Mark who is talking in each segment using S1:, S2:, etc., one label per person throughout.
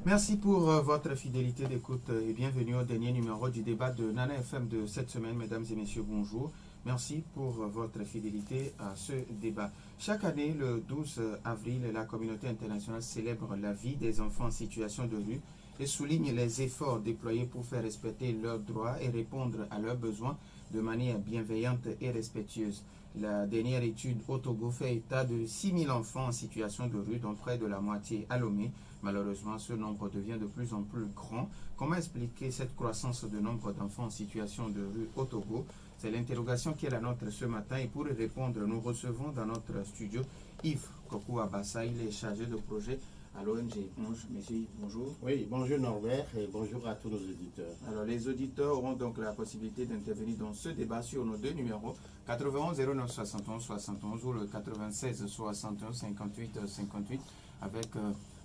S1: Merci pour votre fidélité d'écoute et bienvenue au dernier numéro du débat de Nana FM de cette semaine. Mesdames et messieurs, bonjour. Merci pour votre fidélité à ce débat. Chaque année, le 12 avril, la communauté internationale célèbre la vie des enfants en situation de rue et souligne les efforts déployés pour faire respecter leurs droits et répondre à leurs besoins de manière bienveillante et respectueuse. La dernière étude au Togo fait état de 6 000 enfants en situation de rue, dont près de la moitié à Lomé. Malheureusement, ce nombre devient de plus en plus grand. Comment expliquer cette croissance de nombre d'enfants en situation de rue au Togo? C'est l'interrogation qui est la nôtre ce matin. Et pour y répondre, nous recevons dans notre studio Yves Kokou Abassa. Il est chargé de projet à l'ONG Onge. Monsieur Yves, bonjour.
S2: Oui, bonjour Norbert et bonjour à tous nos auditeurs.
S1: Alors, les auditeurs auront donc la possibilité d'intervenir dans ce débat sur nos deux numéros 91 09 71 71 ou le 96 61 58 58 avec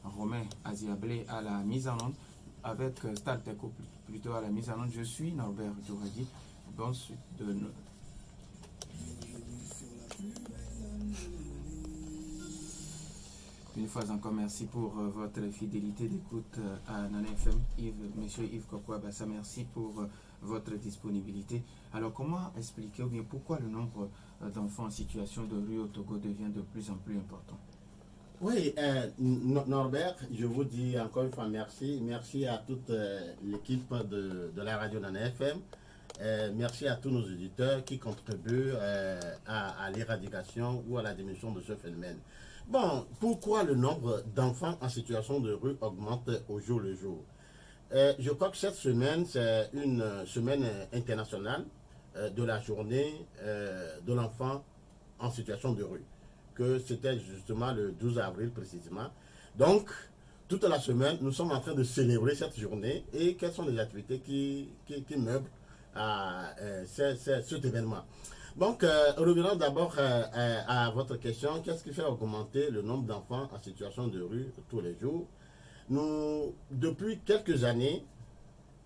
S1: Romain Aziablé à la mise en onde, avec Starteco plutôt à la mise en onde. Je suis Norbert Djouredi. Bonne suite de nous. Une fois encore, merci pour votre fidélité d'écoute à Nana FM. Monsieur Yves Kokou Abassa, merci pour votre disponibilité. Alors, comment expliquer ou bien pourquoi le nombre d'enfants en situation de rue au Togo devient de plus en plus important?
S2: Oui, Norbert, je vous dis encore une fois merci. Merci à toute l'équipe de la radio Nana FM. Merci à tous nos auditeurs qui contribuent à l'éradication ou à la diminution de ce phénomène. Bon, pourquoi le nombre d'enfants en situation de rue augmente au jour le jour? Je crois que cette semaine, c'est une semaine internationale de la journée de l'enfant en situation de rue, que c'était justement le 12 avril précisément. Donc, toute la semaine, nous sommes en train de célébrer cette journée et quelles sont les activités qui meublent cet événement. Donc, revenons d'abord à votre question. Qu'est-ce qui fait augmenter le nombre d'enfants en situation de rue tous les jours? Depuis quelques années,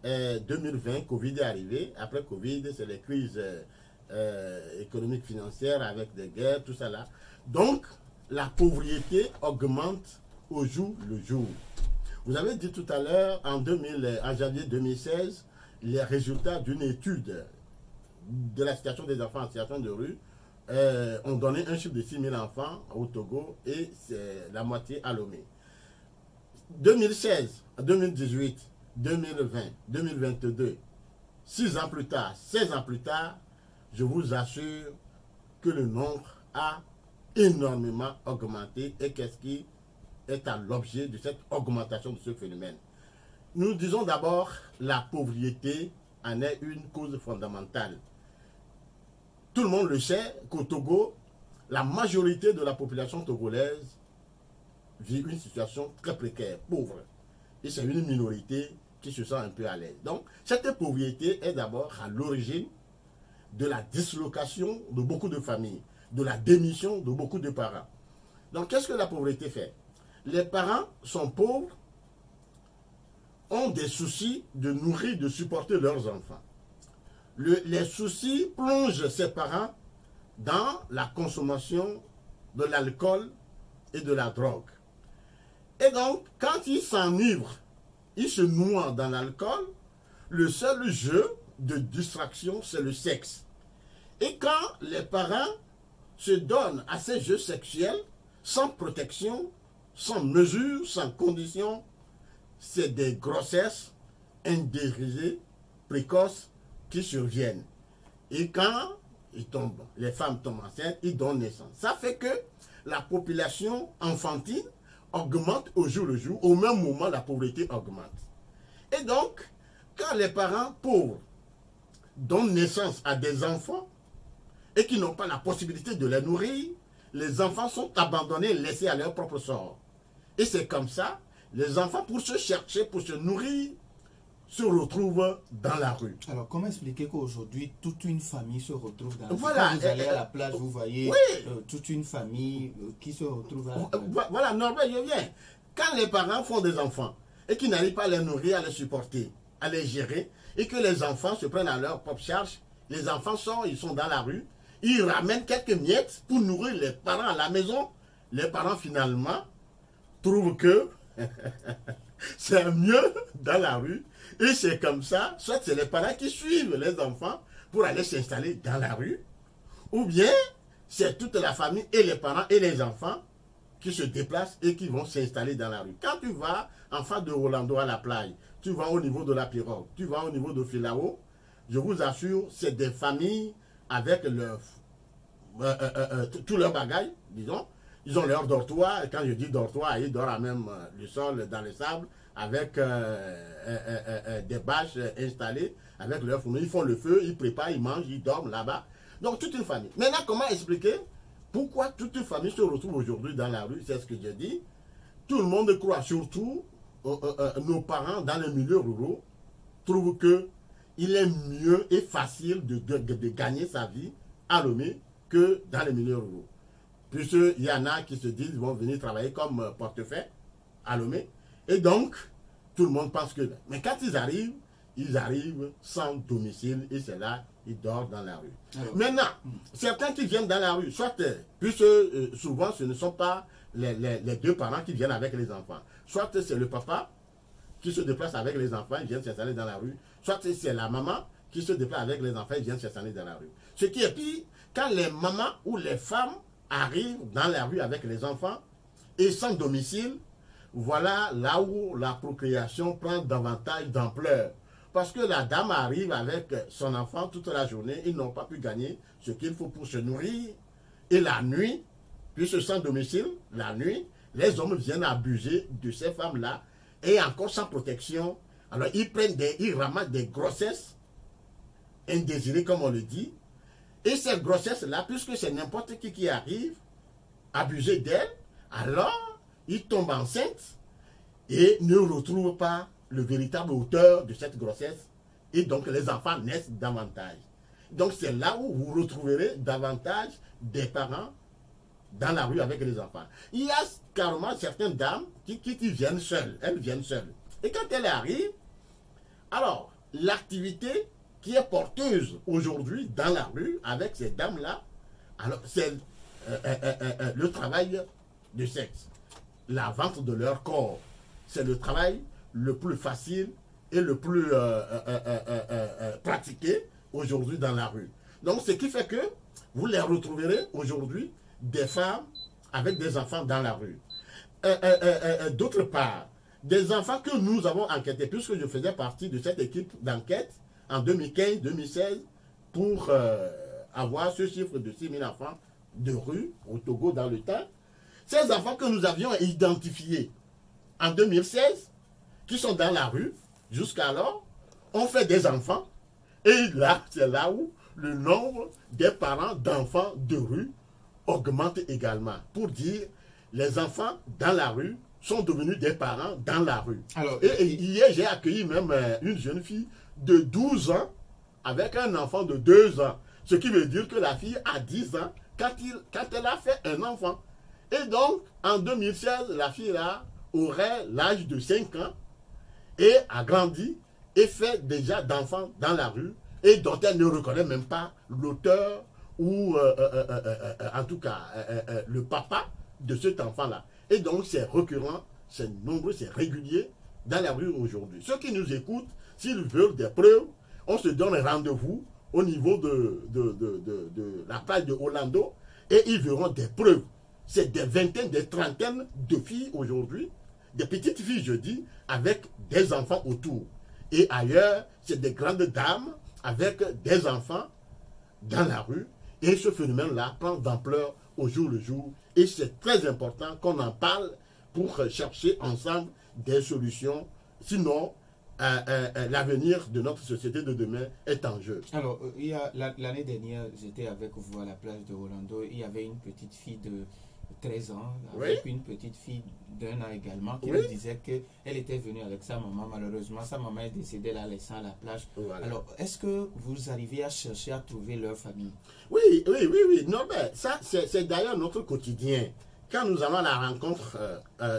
S2: 2020, Covid est arrivé. Après Covid, c'est les crises économiques, financières avec des guerres, tout ça là. Donc, la pauvreté augmente au jour le jour. Vous avez dit tout à l'heure, en janvier 2016, les résultats d'une étude de la situation des enfants en situation de rue ont donné un chiffre de 6 000 enfants au Togo et c'est la moitié à Lomé. 2016, 2018, 2020, 2022, 6 ans plus tard, 16 ans plus tard, je vous assure que le nombre a énormément augmenté. Et qu'est-ce qui est à l'objet de cette augmentation de ce phénomène? Nous disons d'abord la pauvreté en est une cause fondamentale. Tout le monde le sait qu'au Togo, la majorité de la population togolaise vit une situation très précaire, pauvre. Et c'est une minorité qui se sent un peu à l'aise. Donc, cette pauvreté est d'abord à l'origine de la dislocation de beaucoup de familles, de la démission de beaucoup de parents. Donc, qu'est-ce que la pauvreté fait? Les parents sont pauvres, ont des soucis de nourrir, de supporter leurs enfants. Les soucis plongent ces parents dans la consommation de l'alcool et de la drogue. Et donc, quand ils s'enivrent, ils se noient dans l'alcool, le seul jeu de distraction, c'est le sexe. Et quand les parents se donnent à ces jeux sexuels, sans protection, sans mesure, sans condition, c'est des grossesses indésirées, précoces, qui surviennent. Et quand les femmes tombent enceintes, ils donnent naissance. Ça fait que la population enfantine augmente au jour le jour. Au même moment, la pauvreté augmente. Et donc, quand les parents pauvres donnent naissance à des enfants et qui n'ont pas la possibilité de les nourrir, les enfants sont abandonnés, laissés à leur propre sort. Et c'est comme ça, les enfants, pour se chercher, pour se nourrir, se retrouvent dans la rue.
S1: Alors, comment expliquer qu'aujourd'hui, toute une famille se retrouve dans la rue?
S2: Voilà,
S1: quand vous allez à la plage, vous voyez
S2: oui,
S1: toute une famille qui se retrouve à la plage.
S2: Voilà, Norbert, je viens. Quand les parents font des enfants et qui n'arrivent pas à les nourrir, à les supporter, à les gérer, et que les enfants se prennent à leur propre charge, les enfants sortent, ils sont dans la rue, ils ramènent quelques miettes pour nourrir les parents à la maison. Les parents, finalement, trouvent que c'est mieux dans la rue. Et c'est comme ça, soit c'est les parents qui suivent les enfants pour aller s'installer dans la rue, ou bien c'est toute la famille et les parents et les enfants qui se déplacent et qui vont s'installer dans la rue. Quand tu vas en face de Rolando à la plage, tu vas au niveau de la Pirogue, tu vas au niveau de Filao, je vous assure, c'est des familles avec tous leurs bagages, disons. Ils ont leur dortoir, et quand je dis dortoir, ils dorment à même le sol, dans le sable, avec des bâches installées, avec leur fourneau. Ils font le feu, ils préparent, ils mangent, ils dorment là-bas. Donc toute une famille. Maintenant, comment expliquer pourquoi toute une famille se retrouve aujourd'hui dans la rue? C'est ce que je dis. Tout le monde croit, surtout nos parents dans les milieux ruraux, trouvent qu'il est mieux et facile de gagner sa vie à Lomé que dans les milieux ruraux. Puisqu'il y en a qui se disent qu'ils vont venir travailler comme portefeuille à Lomé. Et donc, tout le monde pense que... Mais quand ils arrivent sans domicile et c'est là, ils dorment dans la rue. Alors, maintenant, certains qui viennent dans la rue, soit, puisque souvent ce ne sont pas les deux parents qui viennent avec les enfants. Soit c'est le papa qui se déplace avec les enfants, ils viennent s'installer dans la rue. Soit c'est la maman qui se déplace avec les enfants, ils viennent s'installer dans la rue. Ce qui est pire, quand les mamans ou les femmes arrivent dans la rue avec les enfants et sans domicile, voilà là où la procréation prend davantage d'ampleur. Parce que la dame arrive avec son enfant toute la journée, ils n'ont pas pu gagner ce qu'il faut pour se nourrir. Et la nuit, puisque sans domicile, la nuit, les hommes viennent abuser de ces femmes-là et encore sans protection. Alors ils ramassent des grossesses indésirées, comme on le dit. Et ces grossesses-là, puisque c'est n'importe qui arrive, abuser d'elles, alors ils tombent enceintes et ne retrouvent pas le véritable auteur de cette grossesse. Et donc les enfants naissent davantage. Donc c'est là où vous retrouverez davantage des parents dans la rue avec les enfants. Il y a carrément certaines dames qui viennent seules. Elles viennent seules. Et quand elles arrivent, alors l'activité qui est porteuse aujourd'hui dans la rue avec ces dames-là, alors c'est le travail de sexe, la vente de leur corps. C'est le travail le plus facile et le plus pratiqué aujourd'hui dans la rue. Donc ce qui fait que vous les retrouverez aujourd'hui des femmes avec des enfants dans la rue. D'autre part, des enfants que nous avons enquêtés, puisque je faisais partie de cette équipe d'enquête en 2015-2016 pour avoir ce chiffre de 6 000 enfants de rue au Togo dans le temps. Ces enfants que nous avions identifiés en 2016, qui sont dans la rue jusqu'alors, ont fait des enfants. Et là, c'est là où le nombre des parents d'enfants de rue augmente également. Pour dire, les enfants dans la rue sont devenus des parents dans la rue. Alors, et hier, j'ai accueilli même une jeune fille de 12 ans avec un enfant de 2 ans. Ce qui veut dire que la fille a 10 ans quand elle a fait un enfant. Et donc, en 2016, la fille là aurait l'âge de 5 ans et a grandi et fait déjà d'enfants dans la rue et dont elle ne reconnaît même pas l'auteur ou en tout cas le papa de cet enfant-là. Et donc c'est récurrent, c'est nombreux, c'est régulier dans la rue aujourd'hui. Ceux qui nous écoutent, s'ils veulent des preuves, on se donne rendez-vous au niveau de la plage de Rolando et ils verront des preuves. C'est des vingtaines, des trentaines de filles aujourd'hui, des petites filles je dis, avec des enfants autour. Et ailleurs, c'est des grandes dames avec des enfants dans la rue. Et ce phénomène-là prend d'ampleur au jour le jour. Et c'est très important qu'on en parle pour chercher ensemble des solutions. Sinon, l'avenir de notre société de demain est en jeu.
S1: Alors, l'année dernière, j'étais avec vous à la plage de Rolando. Il y avait une petite fille de 13 ans, avec une petite fille d'1 an également, qui me disait qu'elle était venue avec sa maman. Malheureusement, sa maman est décédée, la laissant à la plage. Voilà. Alors, est-ce que vous arrivez à chercher à trouver leur famille?
S2: Oui. Non, mais ça, c'est d'ailleurs notre quotidien. Quand nous allons à la rencontre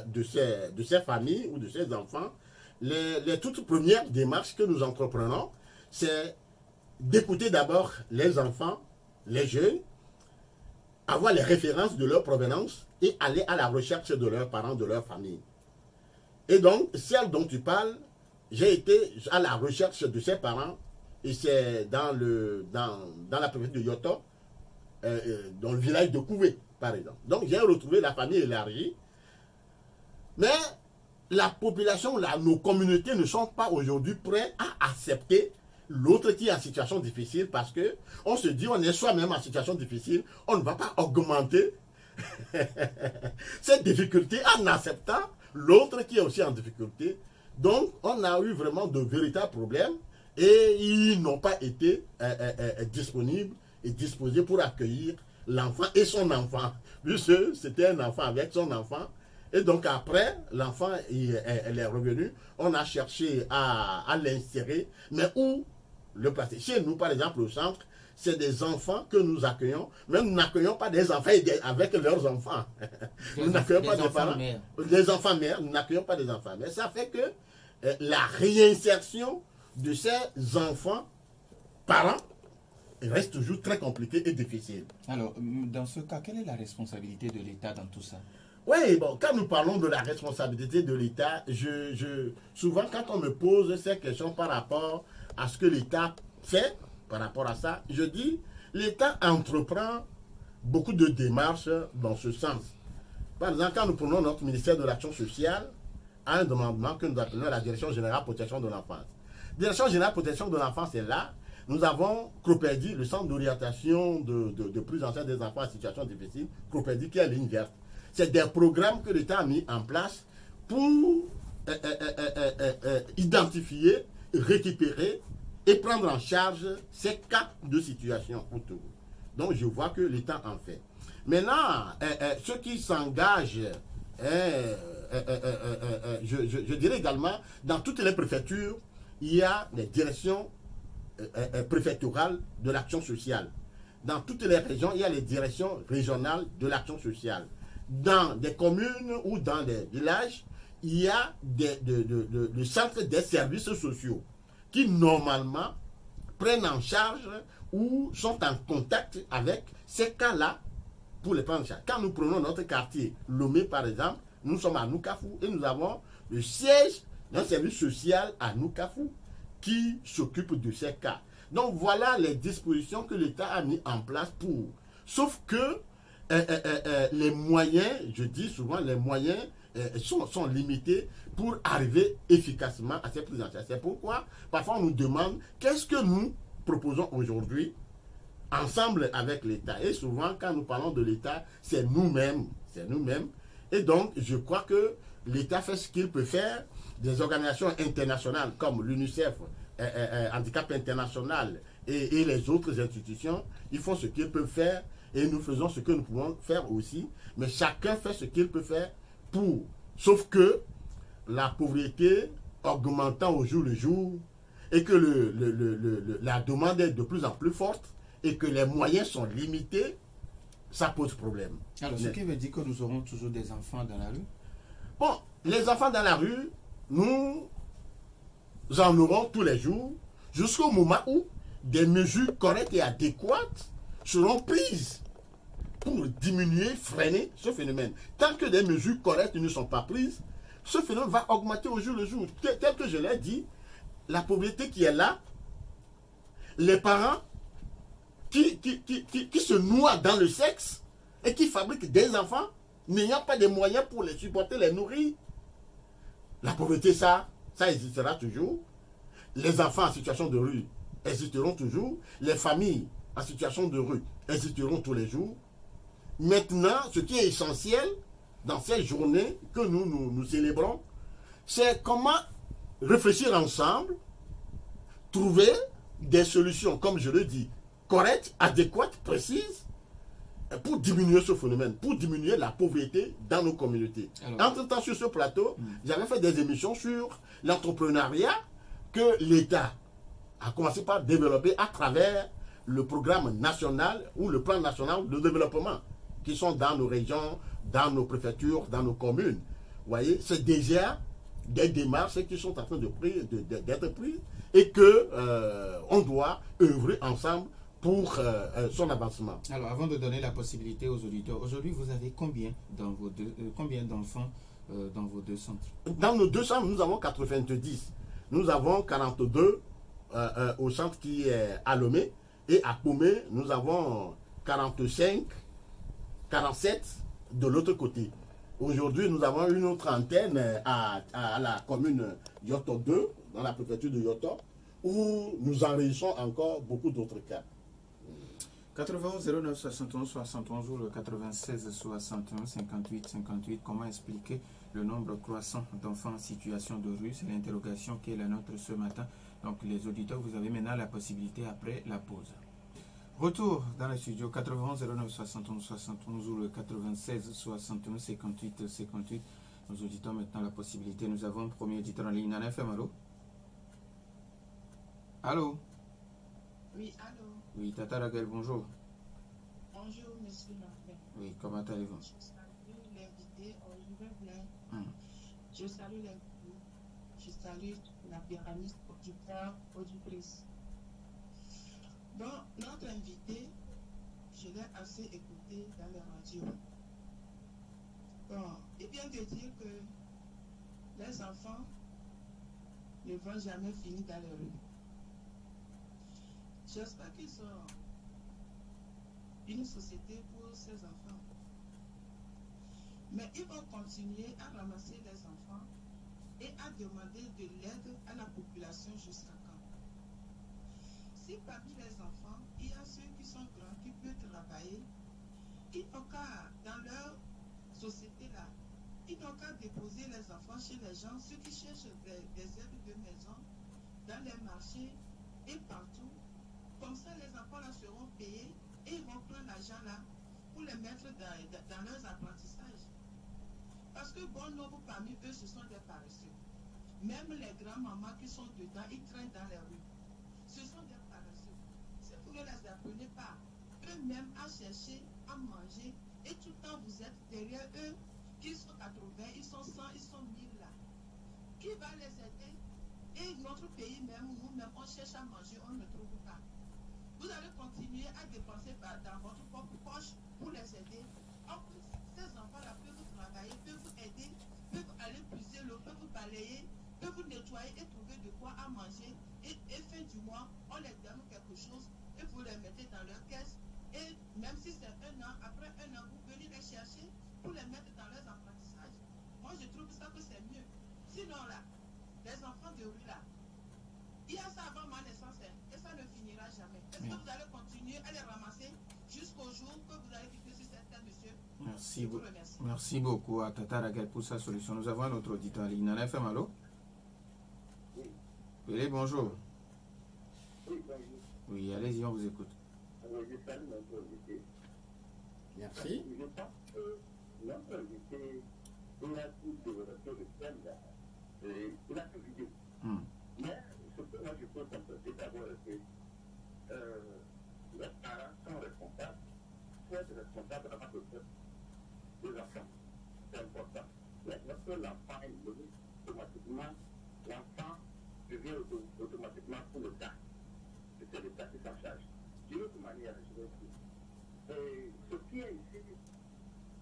S2: de ces familles ou de ces enfants, les toutes premières démarches que nous entreprenons, c'est d'écouter d'abord les enfants, les jeunes, avoir les références de leur provenance et aller à la recherche de leurs parents, de leur famille. Et donc, celle dont tu parles, j'ai été à la recherche de ses parents, et c'est dans la préfecture de Yoto, dans le village de Kouvé, par exemple. Donc, j'ai retrouvé la famille élargie, mais la population, nos communautés ne sont pas aujourd'hui prêtes à accepter l'autre qui est en situation difficile, parce que on se dit, on est soi-même en situation difficile, on ne va pas augmenter cette difficulté en acceptant l'autre qui est aussi en difficulté. Donc, on a eu vraiment de véritables problèmes et ils n'ont pas été disponibles et disposés pour accueillir l'enfant et son enfant, puisque c'était un enfant avec son enfant. Et donc après, l'enfant elle est revenue, on a cherché à l'insérer, mais où le placer? Chez nous, par exemple, au centre, c'est des enfants que nous accueillons, mais nous n'accueillons pas des enfants avec leurs enfants. Nous n'accueillons pas des parents, des enfants mères, nous n'accueillons pas des enfants mères. Ça fait que la réinsertion de ces enfants parents reste toujours très compliquée et difficile.
S1: Alors, dans ce cas, quelle est la responsabilité de l'État dans tout ça?
S2: Oui, bon, quand nous parlons de la responsabilité de l'État, souvent quand on me pose ces questions par rapport à ce que l'État fait, par rapport à ça, je dis, l'État entreprend beaucoup de démarches dans ce sens. Par exemple, quand nous prenons notre ministère de l'Action sociale, à un demandement que nous appelons la Direction Générale Protection de l'Enfance. Direction Générale Protection de l'Enfance est là. Nous avons CROPEDI, le centre d'orientation de prise en charge des enfants en situation difficile, CROPEDI qui est ligne verte. C'est des programmes que l'État a mis en place pour identifier, récupérer et prendre en charge ces cas de situation autour. Donc je vois que l'État en fait. Maintenant, ceux qui s'engagent, je dirais également, dans toutes les préfectures, il y a des directions préfectorales de l'action sociale. Dans toutes les régions, il y a les directions régionales de l'action sociale. Dans des communes ou dans des villages, il y a le centre des services sociaux qui normalement prennent en charge ou sont en contact avec ces cas-là pour les prendre en charge. Quand nous prenons notre quartier, Lomé par exemple, nous sommes à Noukafou et nous avons le siège d'un service social à Noukafou qui s'occupe de ces cas. Donc voilà les dispositions que l'État a mis en place pour. Sauf que les moyens, je dis souvent, les moyens sont limités pour arriver efficacement à ces prises en charge. C'est pourquoi parfois on nous demande qu'est-ce que nous proposons aujourd'hui ensemble avec l'État. Et souvent quand nous parlons de l'État, c'est nous-mêmes. C'est nous-mêmes. Et donc je crois que l'État fait ce qu'il peut faire. Des organisations internationales comme l'UNICEF, Handicap International et les autres institutions, ils font ce qu'ils peuvent faire et nous faisons ce que nous pouvons faire aussi. Mais chacun fait ce qu'il peut faire pour. Sauf que la pauvreté augmentant au jour le jour et que la demande est de plus en plus forte et que les moyens sont limités, ça pose problème.
S1: Alors, ce qui veut dire que nous aurons toujours des enfants dans la rue?
S2: Bon, les enfants dans la rue, nous en aurons tous les jours jusqu'au moment où des mesures correctes et adéquates seront prises pour diminuer, freiner ce phénomène. Tant que des mesures correctes ne sont pas prises, ce phénomène va augmenter au jour le jour. Tel que je l'ai dit, la pauvreté qui est là, les parents qui se noient dans le sexe et qui fabriquent des enfants n'ayant pas de moyens pour les supporter, les nourrir. La pauvreté, ça existera toujours. Les enfants en situation de rue existeront toujours. Les familles en situation de rue existeront tous les jours. Maintenant, ce qui est essentiel dans ces journées que nous célébrons, c'est comment réfléchir ensemble, trouver des solutions, comme je le dis, correctes, adéquates, précises, pour diminuer ce phénomène, pour diminuer la pauvreté dans nos communautés. Entre-temps, sur ce plateau, j'avais fait des émissions sur l'entrepreneuriat que l'État a commencé par développer à travers le programme national ou le plan national de développement qui sont dans nos régions, dans nos préfectures, dans nos communes. Vous voyez, c'est déjà des démarches qui sont en train d'être prises et qu'on doit œuvrer ensemble pour son avancement.
S1: Alors, avant de donner la possibilité aux auditeurs, aujourd'hui, vous avez combien d'enfants dans vos deux centres?
S2: Dans nos deux centres, nous avons 90. Nous avons 42 au centre qui est à Lomé. Et à Pomé, nous avons 45, 47 de l'autre côté. Aujourd'hui, nous avons une autre antenne à la commune Yoto 2, dans la préfecture de Yoto, où nous enregistrons encore beaucoup d'autres cas.
S1: 91 09 71 71 ou le 96 61 58 58. Comment expliquer le nombre croissant d'enfants en situation de rue? C'est l'interrogation qui est la nôtre ce matin. Donc les auditeurs, vous avez maintenant la possibilité après la pause. Retour dans le studio 91 09 71 71 ou le 96 61 58 58. Nos auditeurs maintenant la possibilité. Nous avons un premier auditeur en ligne. Nana FM, allô? Allô?
S3: Oui, allô?
S1: Oui, Tata Raguel, bonjour.
S3: Bonjour, monsieur Lambert.
S1: Oui, comment allez-vous?
S3: Je salue l'invité. Je vais bien. Je salue l'invité. Je salue la pyramide auditeur, auditrice. Bon, notre invité, je l'ai assez écouté dans les radios. Bon, et bien de dire que les enfants ne vont jamais finir dans les rues. J'espère qu'ils ont une société pour ces enfants. Mais ils vont continuer à ramasser les enfants et à demander de l'aide à la population jusqu'à quand? Si parmi les enfants, il y a ceux qui sont grands, qui peuvent travailler, ils n'ont qu'à, dans leur société-là, ils n'ont qu'à déposer les enfants chez les gens, ceux qui cherchent des aides de maison, dans les marchés et partout. Comme ça, les enfants là seront payés et ils vont prendre l'argent là pour les mettre dans leurs apprentissages. Parce que bon nombre parmi eux, ce sont des paresseux. Même les grands-mamans qui sont dedans, ils traînent dans les rues. Ce sont des paresseux. Si vous ne les apprenez pas eux-mêmes à chercher, à manger, et tout le temps vous êtes derrière eux, qu'ils sont 80, ils sont 100, ils sont 1000 là. Qui va les aider? Et notre pays même, nous-mêmes, on cherche à manger, on ne trouve pas. Vous allez continuer à dépenser dans votre propre poche pour les aider. En plus, ces enfants-là peuvent travailler, peuvent aider, peuvent aller puiser l'eau, peuvent balayer, peuvent nettoyer et trouver de quoi à manger. Et fin du mois, on les donne quelque chose et vous les mettez dans leur caisse. Et même si c'est un an, après un an, vous venez les chercher pour les mettre dans leurs apprentissages. Moi, je trouve ça que c'est mieux. Sinon, là, les enfants de rue, là, il y a ça avant ma naissance et ça ne finira jamais. Est-ce que vous allez continuer à les ramasser jusqu'au jour que vous allez quitter sur cette terre, monsieur?
S1: Merci beaucoup. Merci beaucoup à Tata Raguel pour sa solution. Nous avons un autre auditeur en ligne. Nana FM, allô? Oui, bonjour.
S4: Oui, bonjour.
S1: Oui, allez-y, on vous écoute.
S4: Je salue notre invité.
S2: Merci.
S4: Je pense que notre invité, il a tout développé le thème là. Il a tout vidéo. Mais ce que moi je peux constater d'abord, c'est que les parents sont responsables. Il faut être responsable avant de faire des enfants. C'est important. Mais lorsque l'enfant est nourri, automatiquement, l'enfant devient automatiquement pour le cas. C'est l'État qui s'en charge. D'une autre manière, je vais dire. Ce qui est ici,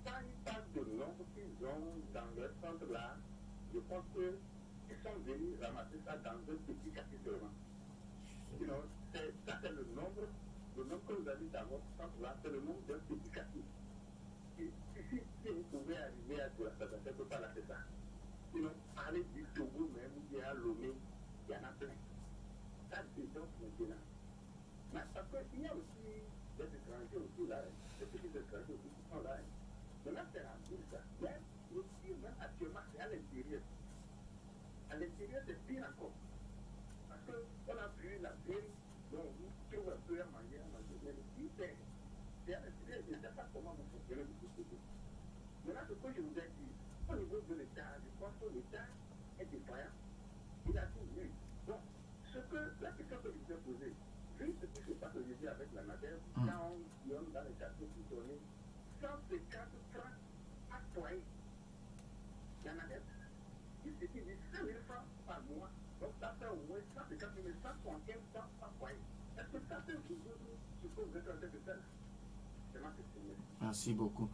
S4: quand ils parlent de nombre qu'ils ont dans leur centre-là, je pense qu'ils sont venus ramasser ça dans un petit quartier seulement. Ça, c'est le nombre que vous avez dans votre centre-là, c'est le nombre d'un petit quartier. Si vous pouvez arriver à dire ça, ça ne peut pas la faire ça. Sinon, aller du Togo même, ou bien à Lomé, il y en a plein. Ça détonne maintenant. Mais parce qu'il y a aussi des étrangers aussi là, des petits étrangers aussi qui sont là. Maintenant, c'est la ville ça. Mais aussi, même actuellement, c'est à l'intérieur. À l'intérieur, c'est pire encore. Parce qu'on a vu la ville, donc on trouve un peu à manger. Mais ici, c'est à l'intérieur, je ne sais pas comment vous fonctionnez de ce côté. Maintenant, ce que je vous ai dit, au niveau de l'État, je pense que l'État est défaillant. Il a tout vu. Donc, la question que je vous ai posée, vu ce qui se passe aujourd'hui avec la Madère, quand on donne dans les quartiers qui donnent 150 francs à foyer. La Madère, il se dit 5 000 francs par mois. Donc, ça fait au moins 150 000, 175 francs par foyer. Est-ce que ça fait toujours ce que vous êtes en train de faire? C'est ma question.
S1: Merci beaucoup.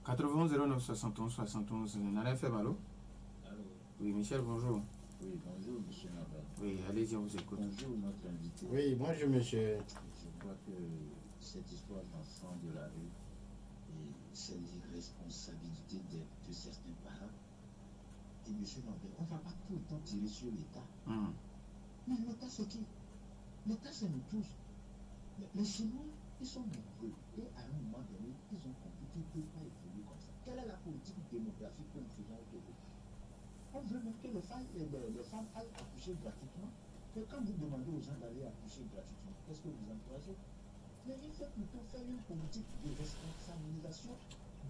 S1: 91 09 71 71, Nana FM, allô? Oui, Michel, bonjour.
S5: Oui, bonjour, monsieur Nabel.
S1: Oui, allez-y, on vous écoute.
S5: Bonjour, notre invité.
S2: Oui, bonjour, monsieur.
S5: Je crois que cette histoire d'enfants de la rue, c'est l'irresponsabilité de certains parents. Et monsieur Nabel, on ne va pas tout le temps tirer sur l'État. Mais l'État, c'est qui? L'État, c'est nous tous. Les Chinois, ils sont nombreux. Et à un moment donné, ils ont compris qu'ils ne peuvent pas évoluer comme ça. Quelle est la politique démographique que nous faisons autour de nous? On veut même que les femmes aillent accoucher gratuitement. Mais quand vous demandez aux gens d'aller accoucher gratuitement, qu'est-ce que vous encouragez? Mais il faut plutôt faire une politique de responsabilisation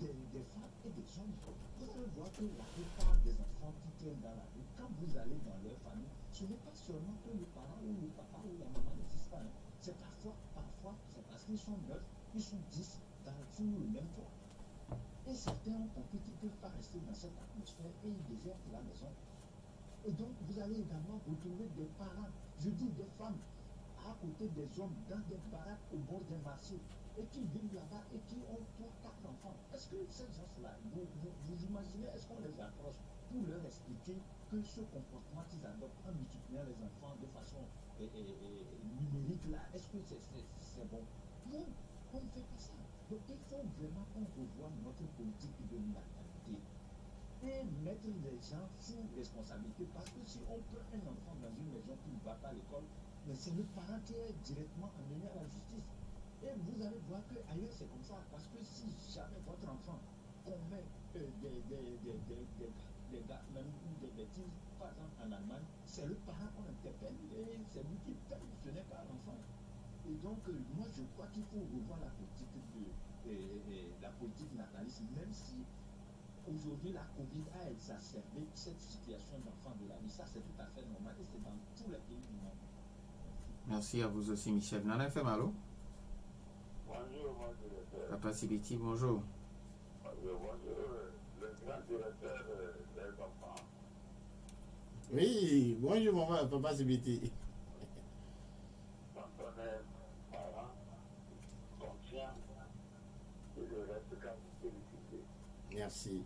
S5: des femmes et des hommes. Vous allez voir que la plupart des enfants qui tiennent dans la rue, quand vous allez dans leur famille, ce n'est pas seulement que le parent ou le papa ou la maman n'existent pas. C'est parfois, c'est parce qu'ils sont 9, ils sont 10 sous le même toit. Et certains ont compris qu'ils ne peuvent pas rester dans cette atmosphère et ils désertent la maison. Et donc, vous allez également retrouver des parents, je dis des femmes, à côté des hommes, dans des baraques au bord des marchés, et qui vivent là-bas et qui ont 3-4 enfants. Est-ce que ces gens-là, vous imaginez, est-ce qu'on les approche pour leur expliquer que ce comportement qu'ils adoptent en multipliant les enfants de façon numérique, là, est-ce que c'est bon? Non, on ne fait pas ça. Donc il faut vraiment qu'on revoie notre politique de natalité et mettre les gens sous responsabilité. Parce que si on prend un enfant dans une maison qui ne va pas à l'école, mais c'est le parent qui est directement amené à la justice. Et vous allez voir qu'ailleurs c'est comme ça. Parce que si jamais votre enfant commet des gars, même des bêtises, par exemple en Allemagne, c'est le parent qu'on interpelle et c'est lui qui paye, ce n'est pas l'enfant. Et donc, moi, je crois qu'il faut revoir la politique nataliste, même si aujourd'hui la Covid a exacerbé cette situation d'enfants de la rue. Ça, c'est tout à fait normal et c'est dans tous les pays du monde.
S1: Merci à vous aussi, Michel. Nana FM, allô?
S4: Bonjour, mon directeur.
S1: Papa Sibiti, bonjour.
S4: Bonjour, le grand directeur des enfants.
S2: Oui, bonjour, maman, papa Sibiti.
S4: Quand on est parent, conscient, il ne reste qu'à vous féliciter
S2: Merci.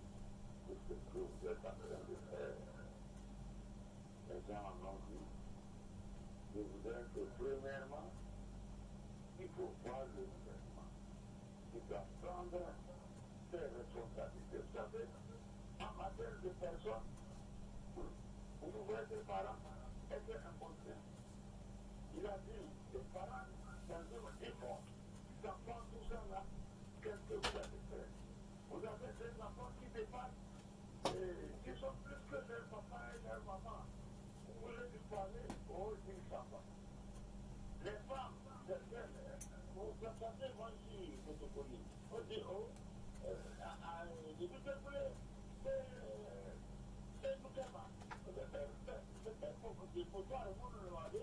S4: pour ce que vous êtes en train de faire. Les gens en ont vu. Je voudrais que, premièrement, il faut voir le gouvernement. Il doit prendre ses responsabilités. Vous savez, en matière de personnes, vous voyez que les parents étaient inconscients. Il a dit, les parents, dans un effort, les enfants, tout ça là, qu'est-ce que vous avez fait? Vous avez des enfants qui dépassent, qui sont plus que leur papa et leur maman. Vous voulez lui parler? Oh, ils ne savent pas. Les femmes, vous entendez, moi, je suis photocopie. On dit, oh, je vous ai c'est tout cas. C'est pour que vous soyez le monde demandé.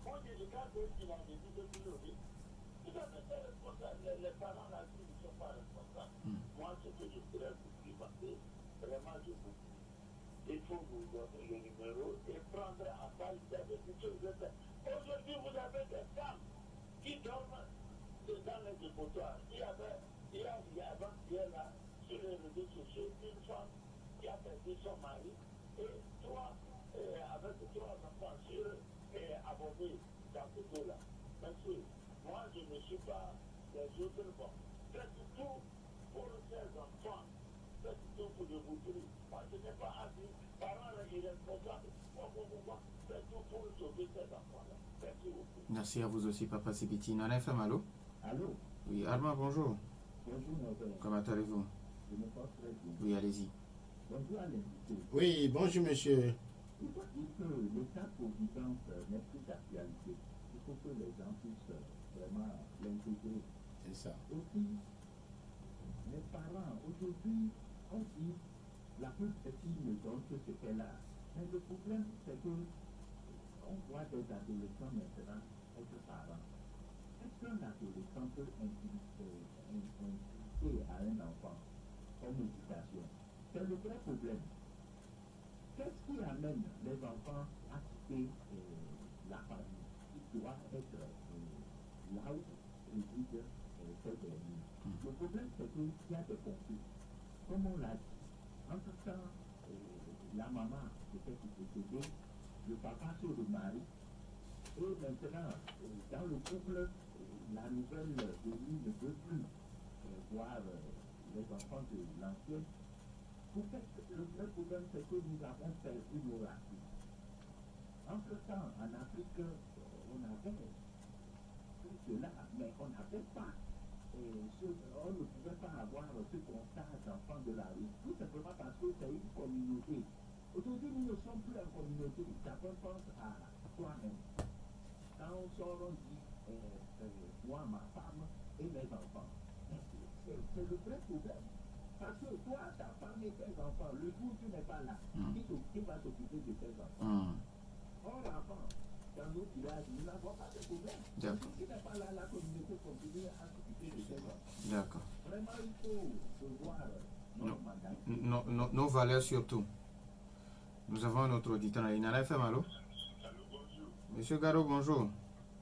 S4: Moi, j'ai le cas de qu'il a dit de tout le Tout à fait responsable. Les parents là qui ne sont pas responsables. Moi, ce que je voudrais vous dire, parce que vraiment, je vous dis, il faut vous donner le numéro et prendre en charge avec tout ce que vous êtes. Aujourd'hui, vous avez des femmes qui dorment dans les dépotoirs. Il y a avant-hier là, sur les réseaux sociaux, une femme qui a perdu son mari et avec 3 enfants sur abonnés dans ce dos-là. Monsieur, moi je ne suis pas les autres bons. Faites tout pour ces enfants. Faites tout pour le montrer. Moi je n'ai pas à dire, parents irresponsables. Faites tout pour sauver ces enfants-là. Merci beaucoup.
S1: Merci à vous aussi, Papa Sibiti. Nana FM, allô?
S5: Allô?
S1: Oui, Armand, bonjour.
S5: Bonjour, mon père.
S1: Comment allez-vous?
S5: Je me porte très bien.
S1: Oui, allez-y.
S5: Bonjour à l'invité.
S2: Oui, bonjour, monsieur.
S5: Il faut dire que l'État-providence n'est plus d'actualité. Il faut que les gens puissent vraiment l'intégrer.
S2: C'est ça.
S5: Aussi, les parents, aujourd'hui, on dit la plus petite ne donne que ce qu'elle a. Mais le problème, c'est que on voit des adolescents maintenant être parents. Est-ce qu'un adolescent peut inculquer à un enfant comme éducation? C'est le vrai problème. Qu'est-ce qui amène les enfants à quitter la famille qui doit être là où réside ces derniers? Le problème, c'est qu'il y a des conflits. Comme on l'a dit, entre temps, la la maman était décédée, le papa se remarie. Et maintenant, dans le couple, la nouvelle venue ne peut plus voir les enfants de l'ancienne. Le vrai problème, c'est que nous avons perdu nos racines. Entre-temps, en Afrique, on avait tout cela, mais on n'avait pas. On ne pouvait pas avoir ce constat d'enfants de la rue, tout simplement parce que c'est une communauté. Aujourd'hui, nous ne sommes plus en communauté. Chacun pense à soi-même. Quand on sort, on dit moi, ma femme et mes enfants. C'est le vrai problème. Parce que toi, ta femme et tes enfants, le jour où tu n'es pas là, qui va s'occuper de tes enfants? Or, avant, dans nos villages, nous n'avons pas de problème. Si tu n'es pas là, la communauté continue à s'occuper de tes enfants.
S1: D'accord.
S5: Vraiment, il faut voir
S1: nos valeurs surtout. Nous avons un autre auditeur. Il n'a fait mal.
S4: Allô, bonjour.
S1: Monsieur Garo, bonjour.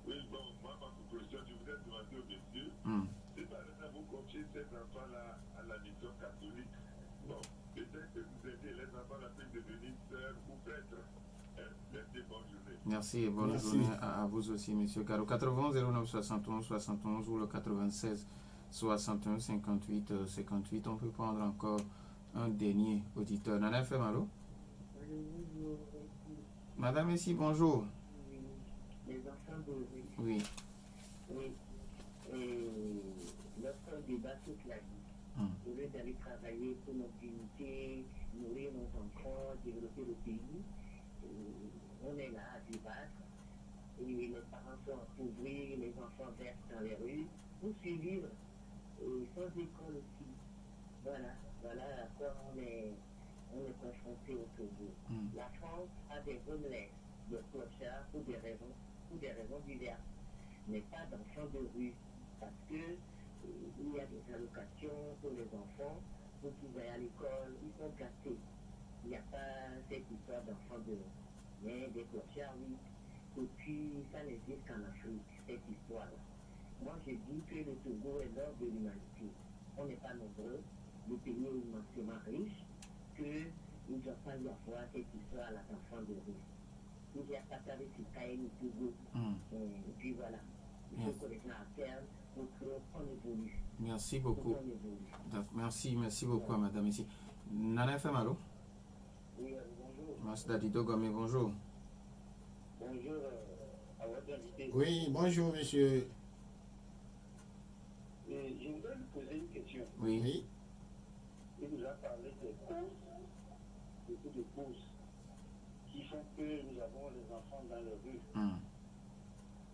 S4: Oui, bon, moi, ma proposition, je voudrais demander au monsieur, c'est par exemple, vous confiez ces enfants-là à la mission catholique. Bon, peut-être que vous aidez les enfants à devenir sœurs ou prêtres. Merci, bonne journée.
S1: Merci et bonne journée à vous aussi, monsieur Garo. 91 09 71 71 ou le 96 61 58 58. On peut prendre encore un dernier auditeur. Nana fait mal. Madame ici, bonjour.
S6: Oui, les enfants de
S1: oui.
S6: Oui. Lorsqu'on débat toute la vie, au lieu d'aller travailler pour notre dignité, nourrir nos enfants, développer le pays, on est là à débattre et les parents sont appauvris, les enfants versent dans les rues pour survivre sans école aussi. Voilà à quoi on est confronté au Togo. La France a des relais de clochards pour des raisons diverses, mais pas d'enfants de rue, parce que il y a des allocations pour les enfants, pour qu'ils aillent à l'école, ils sont gâtés. Il n'y a pas cette histoire d'enfants de rue. Mais des clochards, oui. Et puis, ça n'existe qu'en Afrique, cette histoire-là. Moi, je dis que le Togo est l'ordre de l'humanité. On n'est pas nombreux, le pays est immensément riche, qu'il ne doit pas y avoir cette histoire à l'enfant de rue. Il y a pas avec ce cahier au Togo. Et puis voilà. Il faut que les gens alternent pour qu'on évolue.
S1: Merci beaucoup. Merci beaucoup à madame ici. Nana FM, allô?
S6: Oui, bonjour.
S1: Merci Dadido Gomé, bonjour.
S6: Bonjour à votre invité.
S2: Oui, bonjour monsieur.
S6: Je voudrais lui poser une question.
S1: Oui.
S6: Il nous a parlé des causes, beaucoup de causes qui font que nous avons les enfants dans les rues.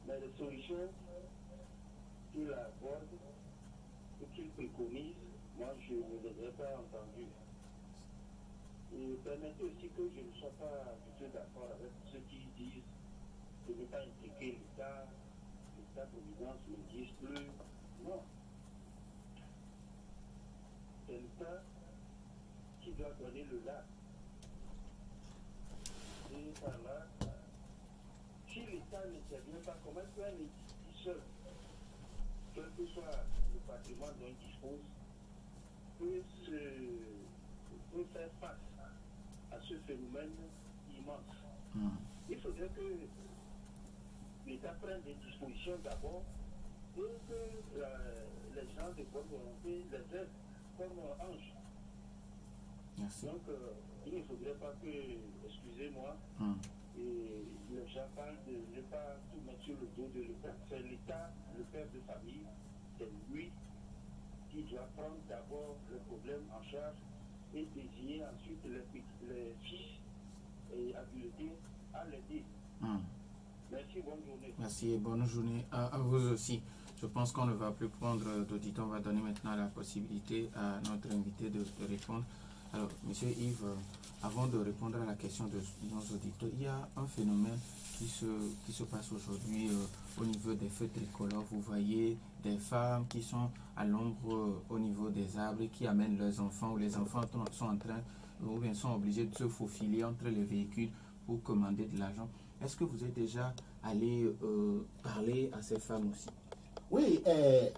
S6: Mais les solutions qu'il aborde ou qu'il préconise, moi je ne les ai pas entendues. Et permettez aussi que je ne sois pas du tout d'accord avec ceux qui disent de ne pas impliquer l'État-providence n'existe plus. Non. C'est l'État qui doit donner le là. Et par là, si l'État n'intervient pas, comment est-ce qu'un individu seul, quel que soit le patrimoine dont il dispose, peut faire face à ce phénomène immense? Il faudrait que l'État prenne des dispositions d'abord et que les gens de bonne volonté les aident comme anges.
S1: Merci.
S6: Donc, il ne faudrait pas que, excusez-moi, et les gens parlent de ne pas tout mettre sur le dos de l'État. C'est l'État, le père de famille, c'est lui qui doit prendre d'abord le problème en charge et désigner ensuite les fils et habilités à l'aider. Merci, bonne journée.
S1: Merci et bonne journée à vous aussi. Je pense qu'on ne va plus prendre d'auditeurs. On va donner maintenant la possibilité à notre invité de répondre. Alors, monsieur Yves, avant de répondre à la question de nos auditeurs, il y a un phénomène qui se passe aujourd'hui au niveau des feux tricolores. Vous voyez des femmes qui sont à l'ombre au niveau des arbres et qui amènent leurs enfants, ou les enfants sont en train, ou bien sont obligés de se faufiler entre les véhicules pour commander de l'argent. Est-ce que vous êtes déjà allé parler à ces femmes aussi?
S2: Oui,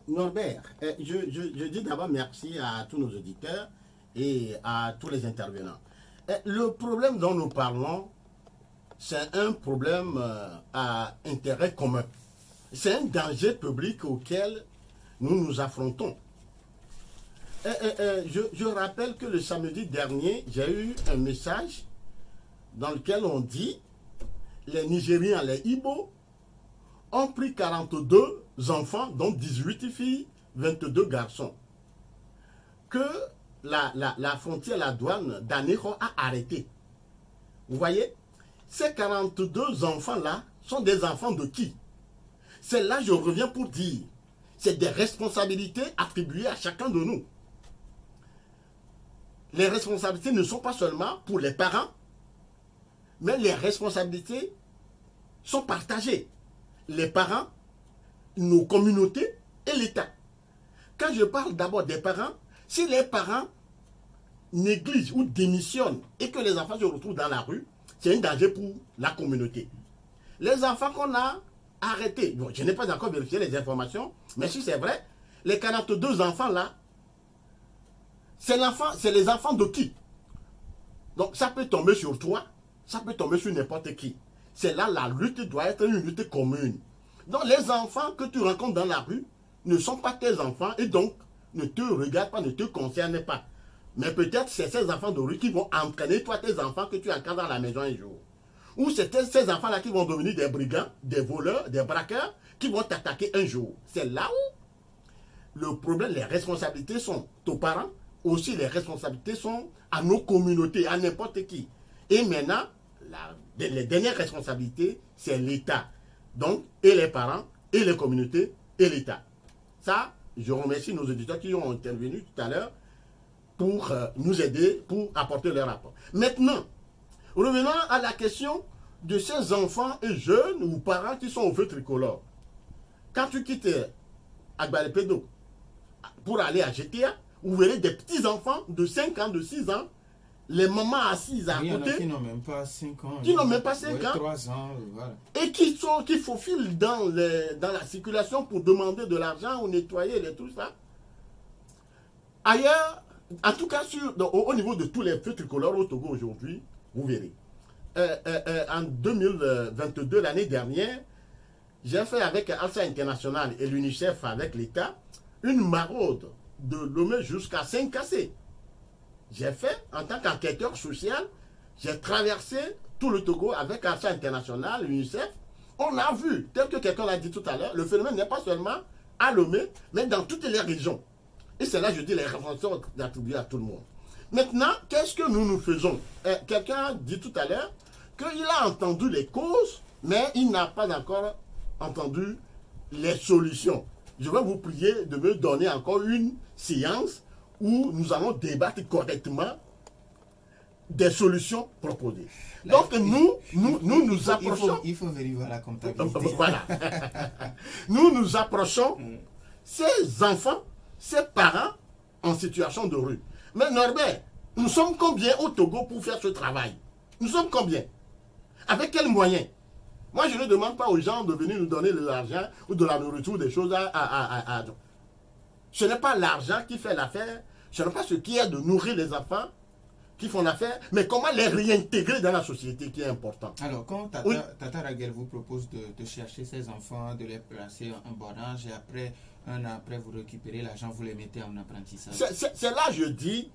S2: Norbert, je dis d'abord merci à tous nos auditeurs et à tous les intervenants. Le problème dont nous parlons, c'est un problème à intérêt commun. C'est un danger public auquel nous nous affrontons. Je rappelle que le samedi dernier, j'ai eu un message dans lequel on dit les Nigériens, les Ibo, ont pris 42 enfants, dont 18 filles, 22 garçons. Que la frontière, la douane d'Anéro a arrêté. Vous voyez, ces 42 enfants-là sont des enfants de qui? C'est là je reviens pour dire, c'est des responsabilités attribuées à chacun de nous. Les responsabilités ne sont pas seulement pour les parents, mais les responsabilités sont partagées. Les parents, nos communautés et l'État. Quand je parle d'abord des parents, si les parents négligent ou démissionnent et que les enfants se retrouvent dans la rue, c'est un danger pour la communauté. Les enfants qu'on a arrêtés, bon, je n'ai pas encore vérifié les informations, mais si c'est vrai, les 42 enfants là, c'est les enfants de qui? Donc ça peut tomber sur toi, ça peut tomber sur n'importe qui. C'est là la lutte doit être une lutte commune. Donc les enfants que tu rencontres dans la rue ne sont pas tes enfants et donc ne te regardent pas, ne te concernent pas. Mais peut-être c'est ces enfants de rue qui vont entraîner toi tes enfants que tu encadres dans la maison un jour. Ou c'est ces enfants-là qui vont devenir des brigands, des voleurs, des braqueurs qui vont t'attaquer un jour. C'est là où le problème, les responsabilités sont aux parents, aussi les responsabilités sont à nos communautés, à n'importe qui. Et maintenant, les dernières responsabilités, c'est l'État. Donc, et les parents, et les communautés, et l'État. Ça, je remercie nos auditeurs qui ont intervenu tout à l'heure pour nous aider, pour apporter leur rapport. Maintenant, revenons à la question de ces enfants et jeunes ou parents qui sont au feu tricolore. Quand tu quittes Agbalé-Pédo pour aller à GTA, vous verrez des petits-enfants de 5 ans, de 6 ans, les mamans assises à côté.
S1: Qui n'ont même pas 5 ans.
S2: Qui n'ont même pas 5 ans.
S1: 3 ans, voilà.
S2: Et qui faufilent dans la circulation pour demander de l'argent ou nettoyer tout ça. Ailleurs, en tout cas au niveau de tous les feux tricolores au Togo aujourd'hui, vous verrez. En 2022, l'année dernière, j'ai fait avec Alsa International et l'UNICEF avec l'État une maraude de Lomé jusqu'à Saint-Cassé. J'ai fait, en tant qu'enquêteur social, j'ai traversé tout le Togo avec Alsa International, l'UNICEF. On a vu, tel que quelqu'un l'a dit tout à l'heure, le phénomène n'est pas seulement à Lomé, mais dans toutes les régions. Et c'est là, je dis, les références sont attribuées à tout le monde. Maintenant, qu'est-ce que nous faisons? Quelqu'un a dit tout à l'heure qu'il a entendu les causes, mais il n'a pas encore entendu les solutions. Je vais vous prier de me donner encore une séance où nous allons débattre correctement des solutions proposées. Là, donc nous approchons...
S1: Il faut vérifier la comptabilité.
S2: Voilà. nous approchons ces enfants, ces parents en situation de rue. Mais Norbert, nous sommes combien au Togo pour faire ce travail? Nous sommes combien? Avec quels moyens? Moi, je ne demande pas aux gens de venir nous donner de l'argent ou de la nourriture, des choses Ce n'est pas l'argent qui fait l'affaire, ce n'est pas ce qui est de nourrir les enfants qui font l'affaire, mais comment les réintégrer dans la société qui est important.
S1: Alors, quand Tata Raguel vous propose de chercher ces enfants, de les placer en bornage et après, un an après, vous récupérez l'argent, vous les mettez en apprentissage.
S2: C'est là je dis,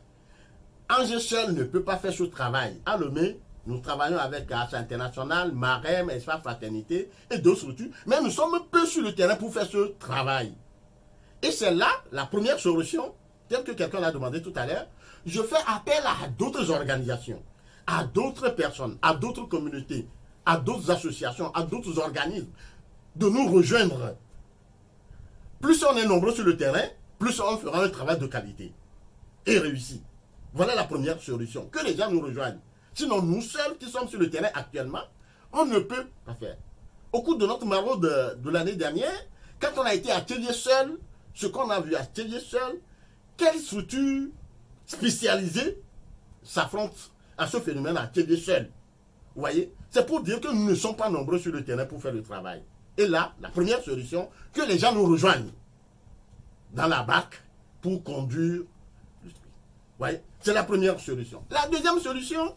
S2: Angers seul ne peut pas faire ce travail. À Lomé, nous travaillons avec Alsa International, Marem, Espace Fraternité et d'autres structures, mais nous sommes peu sur le terrain pour faire ce travail. Et c'est là la première solution, telle que quelqu'un l'a demandé tout à l'heure. Je fais appel à d'autres organisations, à d'autres personnes, à d'autres communautés, à d'autres associations, à d'autres organismes, de nous rejoindre. Plus on est nombreux sur le terrain, plus on fera un travail de qualité et réussi. Voilà la première solution, que les gens nous rejoignent. Sinon, nous seuls qui sommes sur le terrain actuellement, on ne peut pas faire. Au cours de notre maraude de l'année dernière, quand on a été à Tchélié seul, ce qu'on a vu à Tchélié seul, quelle structure spécialisée s'affronte à ce phénomène à Tchélié seul? Vous voyez? C'est pour dire que nous ne sommes pas nombreux sur le terrain pour faire le travail. Et là, la première solution, que les gens nous rejoignent dans la barque pour conduire le sprit. Vous voyez? C'est la première solution. La deuxième solution,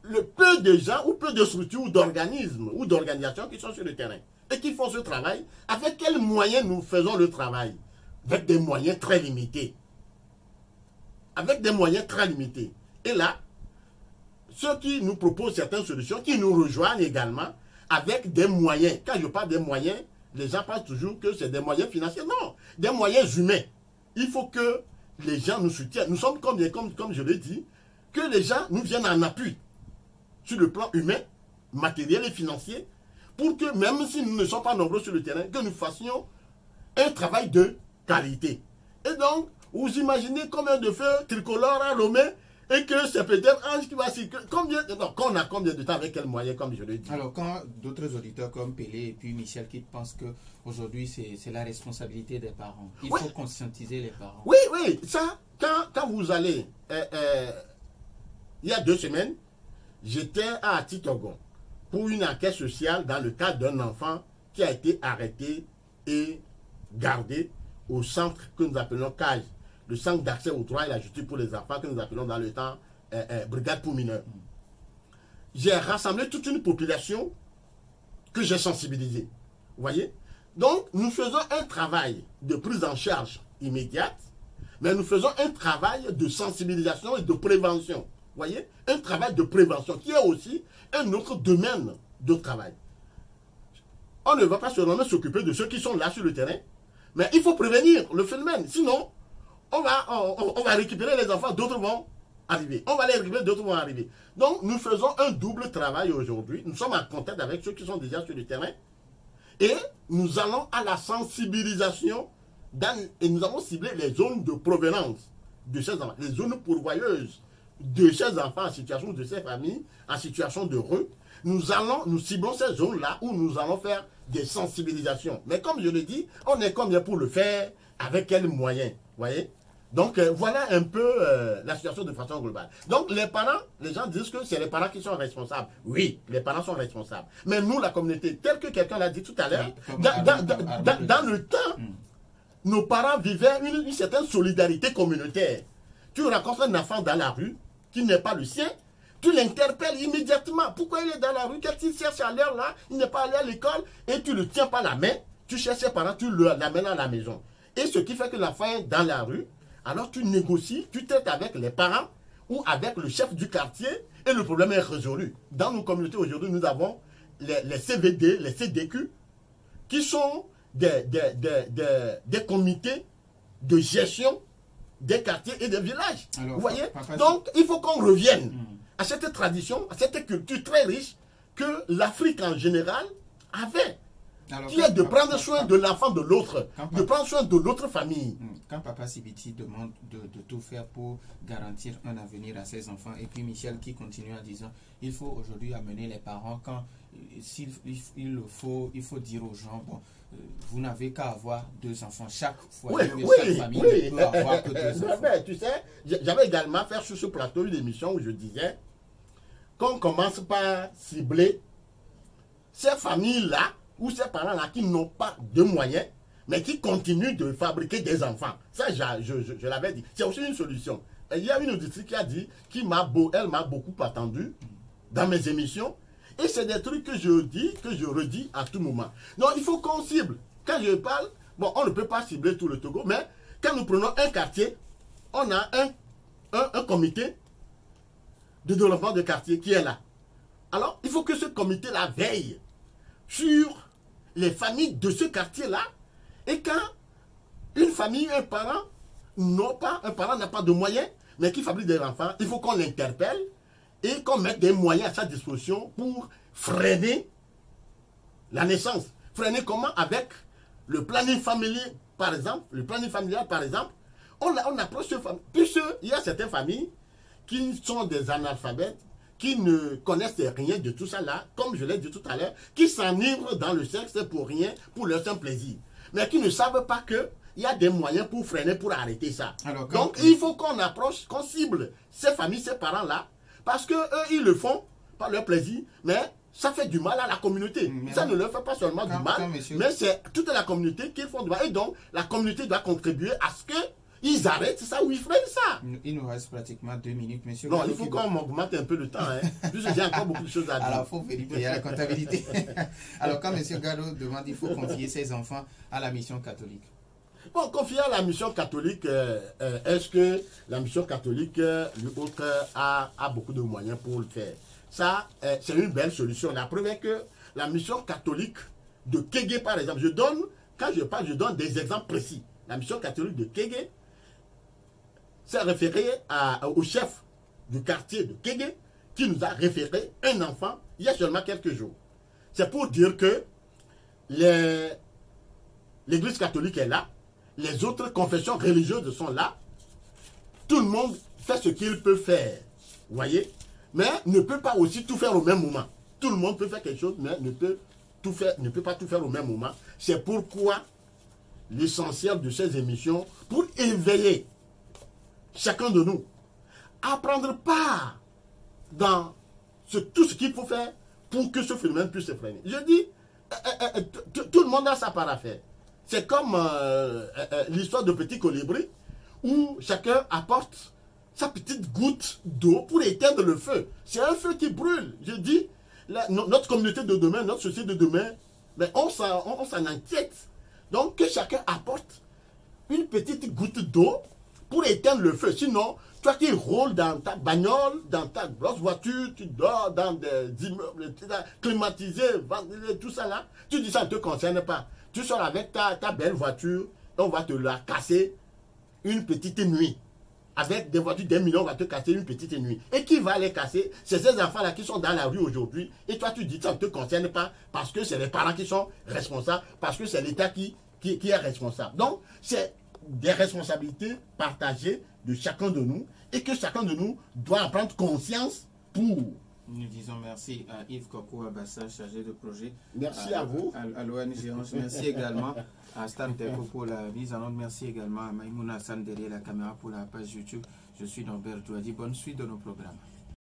S2: le peu de gens ou peu de structures ou d'organismes ou d'organisations qui sont sur le terrain et qui font ce travail, avec quels moyens nous faisons le travail? Avec des moyens très limités. Avec des moyens très limités. Et là, ceux qui nous proposent certaines solutions, qui nous rejoignent également, avec des moyens. Quand je parle des moyens, les gens pensent toujours que c'est des moyens financiers. Non, des moyens humains. Il faut que les gens nous soutiennent. Nous sommes comme je l'ai dit, que les gens nous viennent en appui sur le plan humain, matériel et financier, pour que même si nous ne sommes pas nombreux sur le terrain, que nous fassions un travail de qualité. Et donc, vous imaginez combien de feux tricolores allumés et que c'est peut-être Ange qui va s'y... Qu'on a combien de temps avec quels moyens, comme je l'ai dit.
S1: Alors, quand d'autres auditeurs comme Pelé et puis Michel qui pensent qu'aujourd'hui, c'est la responsabilité des parents. Il faut conscientiser les parents.
S2: Oui, oui. Ça, quand vous allez... il y a 2 semaines, j'étais à Titogon pour une enquête sociale dans le cadre d'un enfant qui a été arrêté et gardé au centre que nous appelons CAGE, le centre d'accès au droit et la justice pour les enfants que nous appelons dans le temps brigade pour mineurs. J'ai rassemblé toute une population que j'ai sensibilisée. Vous voyez? Donc, nous faisons un travail de prise en charge immédiate, mais nous faisons un travail de sensibilisation et de prévention. Vous voyez? Un travail de prévention qui est aussi un autre domaine de travail. On ne va pas seulement s'occuper de ceux qui sont là sur le terrain, mais il faut prévenir le phénomène. Sinon, on va récupérer les enfants, d'autres vont arriver. On va les récupérer, d'autres vont arriver. Donc, nous faisons un double travail aujourd'hui. Nous sommes en contact avec ceux qui sont déjà sur le terrain. Et nous allons à la sensibilisation et nous avons ciblé les zones de provenance de ces enfants, les zones pourvoyeuses de ces enfants en situation de ces familles, en situation de rue. Nous ciblons ces zones-là où nous allons faire des sensibilisations. Mais comme je l'ai dit, on est combien pour le faire, avec quels moyens, voyez? Donc, voilà un peu la situation de façon globale. Donc, les parents, les gens disent que c'est les parents qui sont responsables. Oui, les parents sont responsables. Mais nous, la communauté, tel que quelqu'un l'a dit tout à l'heure, dans le temps, nos parents vivaient une certaine solidarité communautaire. Tu rencontres un enfant dans la rue qui n'est pas le sien, tu l'interpelles immédiatement. Pourquoi il est dans la rue? Qu'est-ce qu'il cherche à l'heure là? Il n'est pas allé à l'école et tu ne le tiens pas la main. Tu cherches ses parents, tu l'amènes à la maison. Et ce qui fait que l'enfant est dans la rue, alors tu négocies, tu traites avec les parents ou avec le chef du quartier et le problème est résolu. Dans nos communautés aujourd'hui, nous avons les CVD, les CDQ, qui sont des comités de gestion des quartiers et des villages. Alors, vous voyez? Donc, il faut qu'on revienne à cette tradition, à cette culture très riche que l'Afrique en général avait. Alors, qui est de prendre soin de l'enfant de l'autre, de prendre soin de l'autre famille.
S1: Quand Papa Sibiti demande de tout faire pour garantir un avenir à ses enfants, et puis Michel qui continue en disant, il faut aujourd'hui amener les parents, quand s'il le faut, il faut dire aux gens, bon, vous n'avez qu'à avoir 2 enfants. Chaque foyer, chaque famille ne peut avoir que 2 enfants.
S2: Tu sais, j'avais également fait sur ce plateau une émission où je disais qu'on commence par cibler ces familles-là, ou ces parents-là qui n'ont pas de moyens, mais qui continuent de fabriquer des enfants. Ça, je l'avais dit. C'est aussi une solution. Et il y a une auditrice qui a dit, elle m'a beaucoup attendu dans mes émissions. Et c'est des trucs que je dis, que je redis à tout moment. Donc, il faut qu'on cible. Quand je parle, bon, on ne peut pas cibler tout le Togo, mais quand nous prenons un quartier, on a un comité de développement de quartier qui est là. Alors, il faut que ce comité-là veille sur les familles de ce quartier-là. Et quand une famille, un parent n'a pas de moyens, mais qui fabrique des enfants, il faut qu'on l'interpelle et qu'on mette des moyens à sa disposition pour freiner la naissance. Freiner comment? Avec le planning familial, par exemple. Le planning familial, par exemple, on approche ce famille. Puisqu'il y a certaines familles qui sont des analphabètes, qui ne connaissent rien de tout ça là, comme je l'ai dit tout à l'heure, qui s'enivrent dans le sexe pour rien, pour leur simple plaisir. Mais qui ne savent pas qu'il y a des moyens pour freiner, pour arrêter ça. Alors, donc, il faut qu'on approche, qu'on cible ces familles, ces parents-là, parce qu'eux, ils le font par leur plaisir, mais ça fait du mal à la communauté. Ça ne leur fait pas seulement du mal, mais c'est toute la communauté qui font du mal. Et donc, la communauté doit contribuer à ce qu'il ils arrêtent ça ou ils freinent ça.
S1: Il nous reste pratiquement 2 minutes, monsieur.
S2: Non, il faut qu'on augmente un peu le temps. Hein. Puisque j'ai encore beaucoup de choses à dire.
S1: Alors, il faut vérifier la comptabilité. Alors, quand M. Gado demande, il faut confier ses enfants à la mission catholique.
S2: Bon, confier à la mission catholique, est-ce que la mission catholique, lui autre, a beaucoup de moyens pour le faire? Ça, c'est une belle solution. La preuve est que la mission catholique de Kégué, par exemple, quand je parle, je donne des exemples précis. La mission catholique de Kégué s'est référée au chef du quartier de Kégué qui nous a référé un enfant il y a seulement quelques jours. C'est pour dire que l'Église catholique est là, les autres confessions religieuses sont là, tout le monde fait ce qu'il peut faire, vous voyez, mais ne peut pas aussi tout faire au même moment. Tout le monde peut faire quelque chose, mais ne peut pas tout faire au même moment. C'est pourquoi l'essentiel de ces émissions, pour éveiller chacun de nous à prendre part dans tout ce qu'il faut faire pour que ce phénomène puisse se freiner. Je dis, tout le monde a sa part à faire. C'est comme l'histoire de Petit Colibri, où chacun apporte sa petite goutte d'eau pour éteindre le feu. C'est un feu qui brûle. Je dis, notre communauté de demain, notre société de demain, mais on s'en inquiète. Donc que chacun apporte une petite goutte d'eau pour éteindre le feu. Sinon, toi qui roules dans ta bagnole, dans ta grosse voiture, tu dors dans des immeubles climatisés, tout ça là, tu dis ça ne te concerne pas. Tu sors avec ta belle voiture et on va te la casser une petite nuit. Avec des voitures des millions, on va te casser une petite nuit. Et qui va les casser? C'est ces enfants-là qui sont dans la rue aujourd'hui. Et toi, tu dis ça ne te concerne pas parce que c'est les parents qui sont responsables, parce que c'est l'État qui est responsable. Donc, c'est des responsabilités partagées de chacun de nous et que chacun de nous doit en prendre conscience pour...
S1: Nous disons merci à Yves Koko Abassa, chargé de projet.
S2: Merci à vous.
S1: À l'ONG. Merci également à Stan Teko pour la mise en ordre. Merci également à Maïmouna Hassan derrière la caméra pour la page YouTube. Je suis Norbert Douadi. Bonne suite de nos programmes.